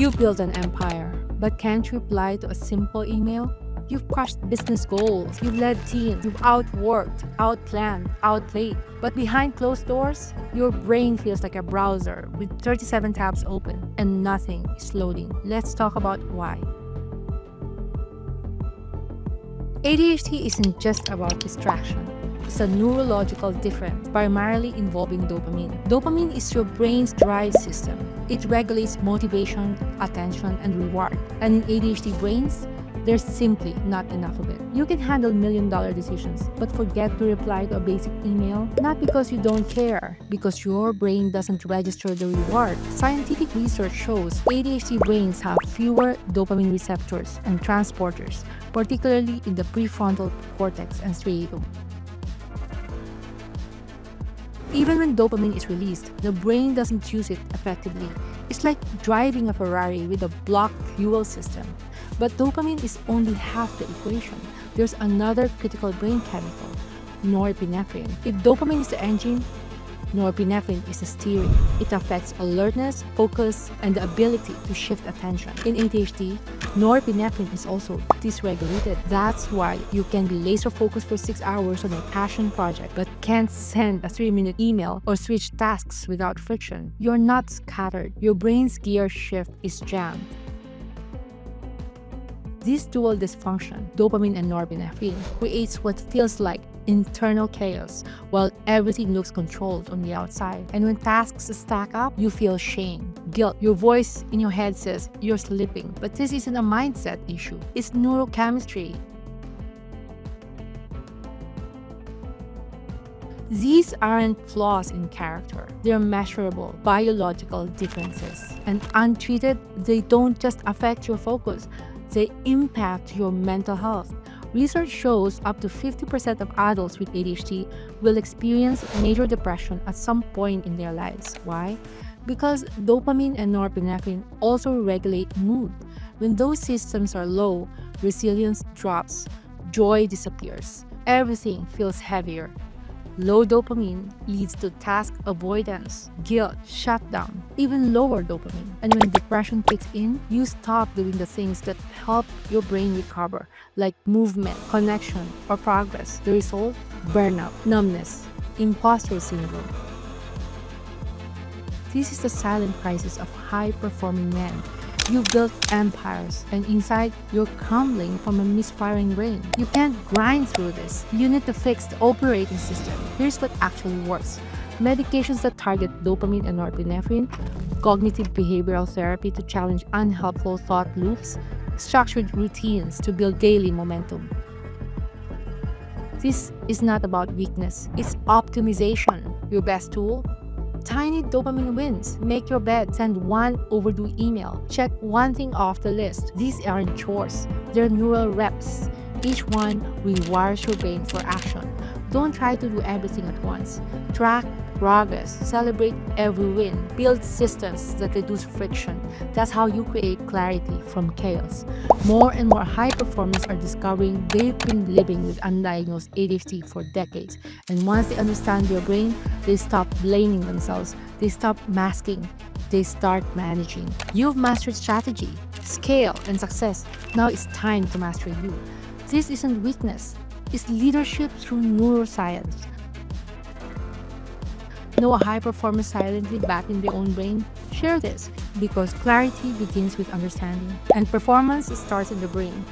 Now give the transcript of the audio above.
You built an empire, but can't you reply to a simple email? You've crushed business goals, you've led teams, you've outworked, outplanned, outplayed. But behind closed doors, your brain feels like a browser with 37 tabs open and nothing is loading. Let's talk about why. ADHD isn't just about distraction. It's a neurological difference, primarily involving dopamine. Dopamine is your brain's drive system. It regulates motivation, attention, and reward. And in ADHD brains, there's simply not enough of it. You can handle million-dollar decisions, but forget to reply to a basic email, not because you don't care, because your brain doesn't register the reward. Scientific research shows ADHD brains have fewer dopamine receptors and transporters, particularly in the prefrontal cortex and striatum. Even when dopamine is released, the brain doesn't use it effectively. It's like driving a Ferrari with a blocked fuel system. But dopamine is only half the equation. There's another critical brain chemical, norepinephrine. If dopamine is the engine, norepinephrine is the steering. It affects alertness, focus, and the ability to shift attention. In ADHD, norepinephrine is also dysregulated. That's why you can be laser focused for 6 hours on a passion project, but can't send a 3-minute email or switch tasks without friction. You're not scattered. Your brain's gear shift is jammed. This dual dysfunction, dopamine and norepinephrine, creates what feels like internal chaos while everything looks controlled on the outside. And when tasks stack up, you feel shame, guilt. Your voice in your head says you're slipping. But this isn't a mindset issue. It's neurochemistry. These aren't flaws in character. They're measurable biological differences. And untreated, they don't just affect your focus. They impact your mental health. Research shows up to 50% of adults with ADHD will experience major depression at some point in their lives. Why? Because dopamine and norepinephrine also regulate mood. When those systems are low, resilience drops, joy disappears, everything feels heavier. Low dopamine leads to task avoidance, guilt, shutdown, even lower dopamine. And when depression kicks in, you stop doing the things that help your brain recover, like movement, connection, or progress. The result? Burnout, numbness, imposter syndrome. This is the silent crisis of high-performing men. You built empires, and inside, you're crumbling from a misfiring brain. You can't grind through this. You need to fix the operating system. Here's what actually works. Medications that target dopamine and norepinephrine, cognitive behavioral therapy to challenge unhelpful thought loops, structured routines to build daily momentum. This is not about weakness. It's optimization. Your best tool? Tiny dopamine wins. Make your bed, send one overdue email, check one thing off the list. These aren't chores, they're neural reps. Each one rewires your brain for action. Don't try to do everything at once. Track progress, celebrate every win, build systems that reduce friction. That's how you create clarity from chaos. More and more high performers are discovering they've been living with undiagnosed ADHD for decades. And once they understand their brain, they stop blaming themselves. They stop masking. They start managing. You've mastered strategy, scale, and success. Now it's time to master you. This isn't weakness. It's leadership through neuroscience. Know a high performer silently back in their own brain? Share this, because clarity begins with understanding, and performance starts in the brain.